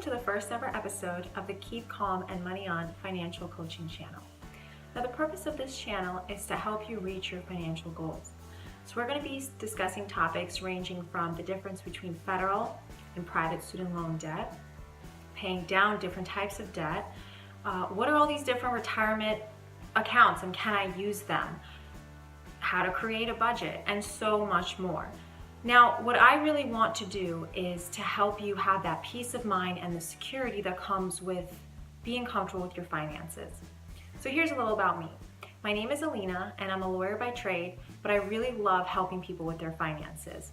to the first ever episode of the Keep Calm and Money On financial coaching channel. Now, the purpose of this channel is to help you reach your financial goals. So we're going to be discussing topics ranging from the difference between federal and private student loan debt, paying down different types of debt, what are all these different retirement accounts and can I use them, how to create a budget, and so much more. Now, what I really want to do is to help you have that peace of mind and the security that comes with being comfortable with your finances. So here's a little about me. My name is Alina and I'm a lawyer by trade, but I really love helping people with their finances.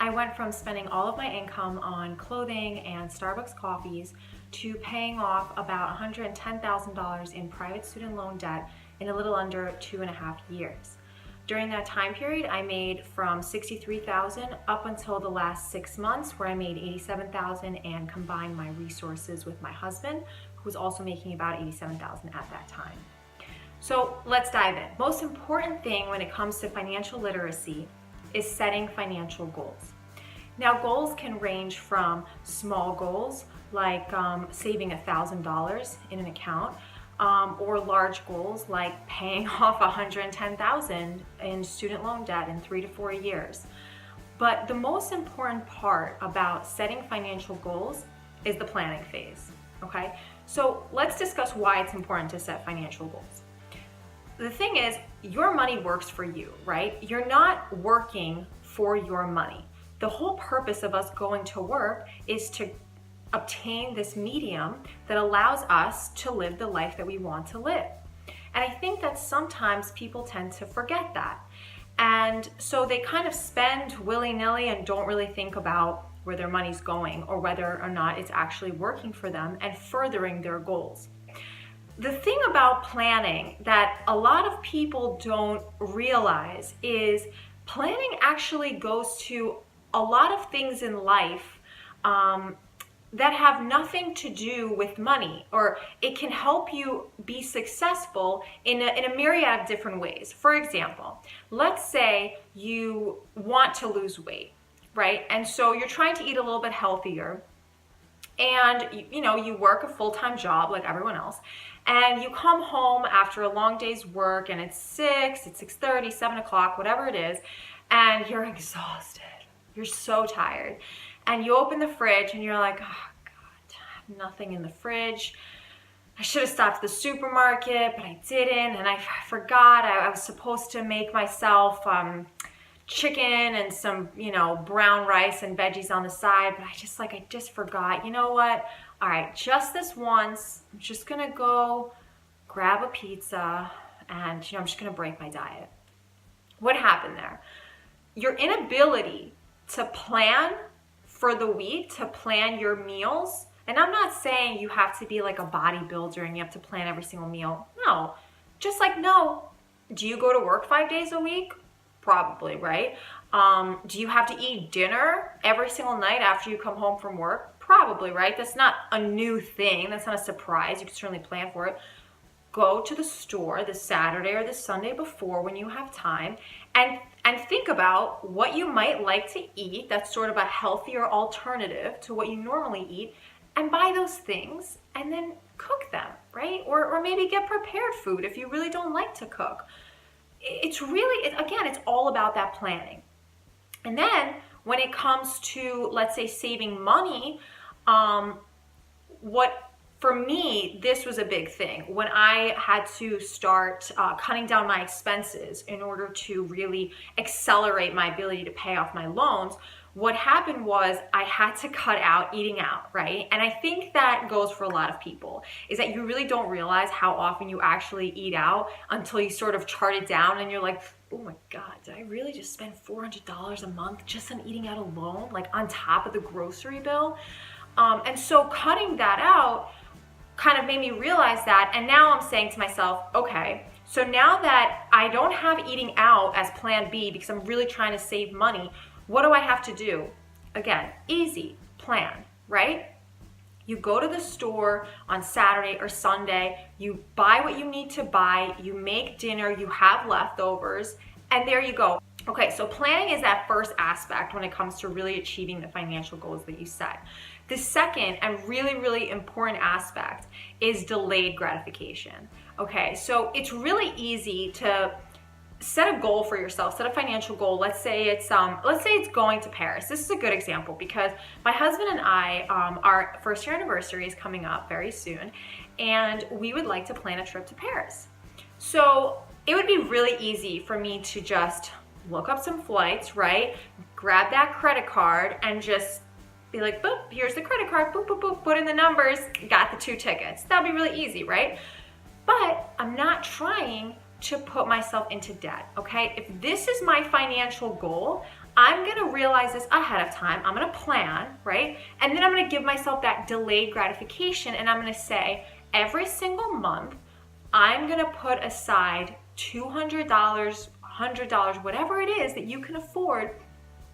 I went from spending all of my income on clothing and Starbucks coffees to paying off about $110,000 in private student loan debt in a little under 2.5 years. During that time period, I made from $63,000 up until the last 6 months, where I made $87,000 and combined my resources with my husband, who was also making about $87,000 at that time. So let's dive in. Most important thing when it comes to financial literacy is setting financial goals. Now, goals can range from small goals like saving $1,000 in an account, or large goals like paying off $110,000 in student loan debt in 3 to 4 years. But the most important part about setting financial goals is the planning phase, okay? So let's discuss why it's important to set financial goals. The thing is, your money works for you, right? You're not working for your money. The whole purpose of us going to work is to obtain this medium that allows us to live the life that we want to live. And I think that sometimes people tend to forget that. And so they kind of spend willy-nilly and don't really think about where their money's going or whether or not it's actually working for them and furthering their goals. The thing about planning that a lot of people don't realize is planning actually goes to a lot of things in life that have nothing to do with money, or it can help you be successful in a myriad of different ways. For example, let's say you want to lose weight, right? And so you're trying to eat a little bit healthier, and you work a full-time job like everyone else, and you come home after a long day's work, and it's 6:30, 7 o'clock, whatever it is, and you're exhausted. You're so tired. And you open the fridge and you're like, oh God, I have nothing in the fridge. I should have stopped at the supermarket, but I didn't. And I forgot I was supposed to make myself chicken and some, brown rice and veggies on the side, but I just forgot. You know what? All right, just this once, I'm just gonna go grab a pizza and I'm just gonna break my diet. What happened there? Your inability to plan for the week, to plan your meals. And I'm not saying you have to be like a bodybuilder and you have to plan every single meal. No, just do you go to work 5 days a week? Probably, right? Do you have to eat dinner every single night after you come home from work? Probably, right? That's not a new thing. That's not a surprise. You can certainly plan for it. Go to the store the Saturday or the Sunday before when you have time and think about what you might like to eat that's sort of a healthier alternative to what you normally eat, and buy those things and then cook them, right? Or maybe get prepared food if you really don't like to cook. It's all about that planning. And then when it comes to, let's say, saving money, for me, this was a big thing. When I had to start cutting down my expenses in order to really accelerate my ability to pay off my loans, what happened was I had to cut out eating out, right? And I think that goes for a lot of people, is that you really don't realize how often you actually eat out until you sort of chart it down and you're like, oh my God, did I really just spend $400 a month just on eating out alone, like on top of the grocery bill? And so cutting that out kind of made me realize that, and now I'm saying to myself, okay, so now that I don't have eating out as plan B because I'm really trying to save money, what do I have to do? Again, easy, plan, right? You go to the store on Saturday or Sunday, you buy what you need to buy, you make dinner, you have leftovers, and there you go. Okay, so planning is that first aspect when it comes to really achieving the financial goals that you set. The second and really, really important aspect is delayed gratification. Okay, so it's really easy to set a goal for yourself, set a financial goal. Let's say it's going to Paris. This is a good example because my husband and I, our first year anniversary is coming up very soon, and we would like to plan a trip to Paris. So it would be really easy for me to just look up some flights, right? Grab that credit card and just be like, boop, here's the credit card, boop, boop, boop, put in the numbers, got the 2 tickets. That'd be really easy, right? But I'm not trying to put myself into debt, okay? If this is my financial goal, I'm gonna realize this ahead of time. I'm gonna plan, right? And then I'm gonna give myself that delayed gratification, and I'm gonna say, every single month, I'm gonna put aside $200, $100, whatever it is that you can afford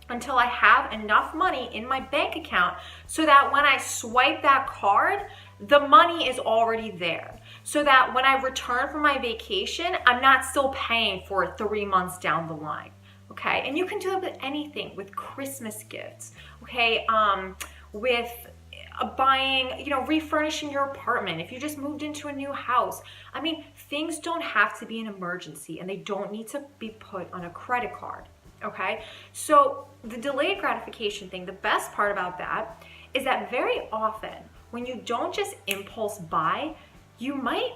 until I have enough money in my bank account so that when I swipe that card, the money is already there. So that when I return from my vacation, I'm not still paying for it 3 months down the line, okay? And you can do that with anything, with Christmas gifts, okay? With buying, refurnishing your apartment, if you just moved into a new house. I mean, things don't have to be an emergency and they don't need to be put on a credit card, okay? So the delayed gratification thing, the best part about that is that very often when you don't just impulse buy, you might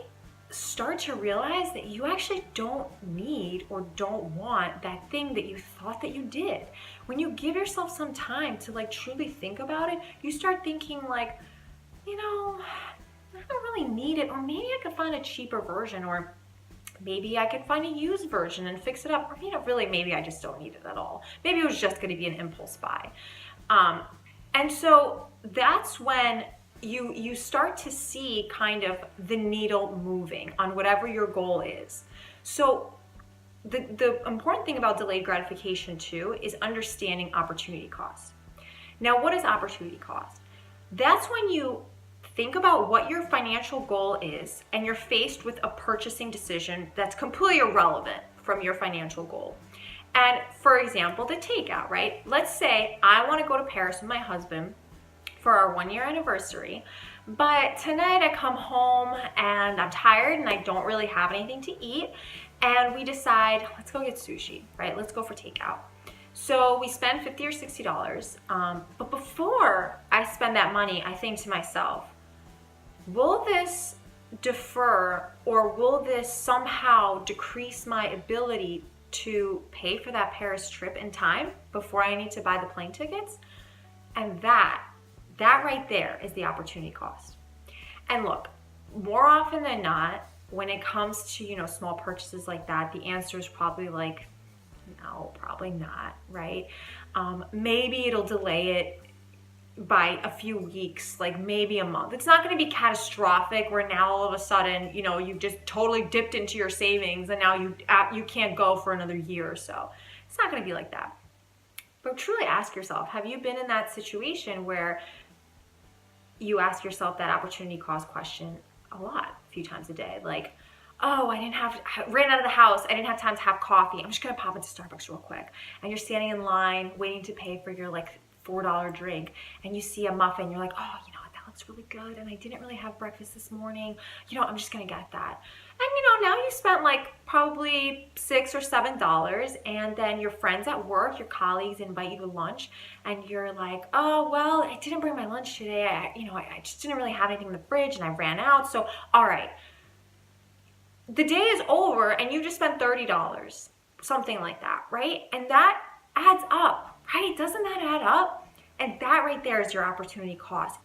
start to realize that you actually don't need or don't want that thing that you thought that you did. When you give yourself some time to truly think about it, you start thinking I don't really need it, or maybe I could find a cheaper version, or maybe I could find a used version and fix it up, or really maybe I just don't need it at all. Maybe it was just going to be an impulse buy. And so that's when you start to see kind of the needle moving on whatever your goal is. So the important thing about delayed gratification too is understanding opportunity cost. Now, what is opportunity cost? That's when you think about what your financial goal is and you're faced with a purchasing decision that's completely irrelevant from your financial goal. And for example, the takeout, right? Let's say I want to go to Paris with my husband for our 1-year anniversary, but tonight I come home and I'm tired and I don't really have anything to eat, and we decide, let's go get sushi, right? Let's go for takeout. So we spend $50 or $60, but before I spend that money, I think to myself, will this defer, or will this somehow decrease my ability to pay for that Paris trip in time before I need to buy the plane tickets? And that right there is the opportunity cost. And look, more often than not, when it comes to, small purchases like that, the answer is probably no, probably not, right? Maybe it'll delay it by a few weeks, maybe a month. It's not going to be catastrophic where now all of a sudden, you've just totally dipped into your savings and now you can't go for another year or so. It's not going to be like that. But truly ask yourself, have you been in that situation where you ask yourself that opportunity cost question a lot, a few times a day? Oh, I ran out of the house, I didn't have time to have coffee, I'm just gonna pop into Starbucks real quick. And you're standing in line waiting to pay for your $4 drink, and you see a muffin, you're like, oh, that looks really good, and I didn't really have breakfast this morning, I'm just gonna get that. And now you spent probably $6 or $7, and then your friends at work, your colleagues invite you to lunch, and you're like, oh, well, I didn't bring my lunch today, I just didn't really have anything in the fridge, and I ran out, so all right. The day is over and you just spent $30, something like that, right? And that adds up, right? Doesn't that add up? And that right there is your opportunity cost.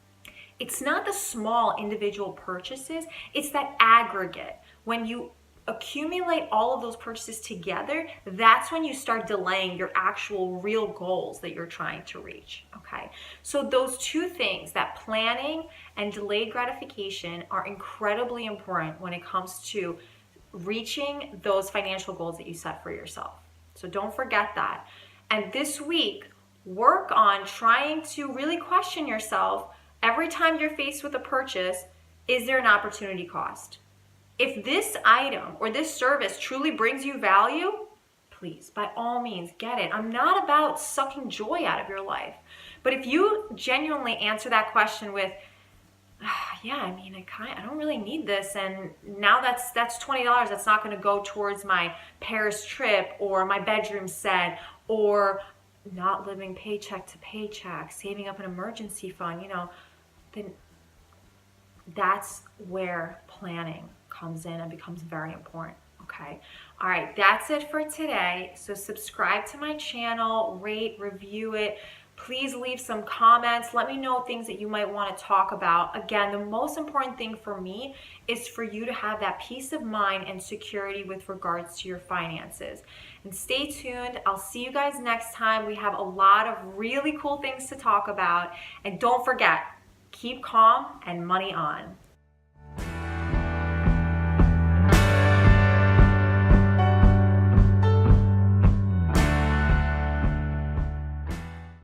It's not the small individual purchases, it's that aggregate. When you accumulate all of those purchases together, that's when you start delaying your actual real goals that you're trying to reach, okay? So those two things, that planning and delayed gratification, are incredibly important when it comes to reaching those financial goals that you set for yourself. So don't forget that. And this week, work on trying to really question yourself every time you're faced with a purchase. Is there an opportunity cost? If this item or this service truly brings you value, please, by all means, get it. I'm not about sucking joy out of your life, But if you genuinely answer that question with, yeah, I mean, I don't really need this, and now that's $20 that's not going to go towards my Paris trip or my bedroom set or not living paycheck to paycheck, saving up an emergency fund, then that's where planning comes in and becomes very important. Okay. All right. That's it for today. So subscribe to my channel, rate, review it. Please leave some comments. Let me know things that you might want to talk about. Again, the most important thing for me is for you to have that peace of mind and security with regards to your finances. And stay tuned. I'll see you guys next time. We have a lot of really cool things to talk about. And don't forget, keep calm and money on.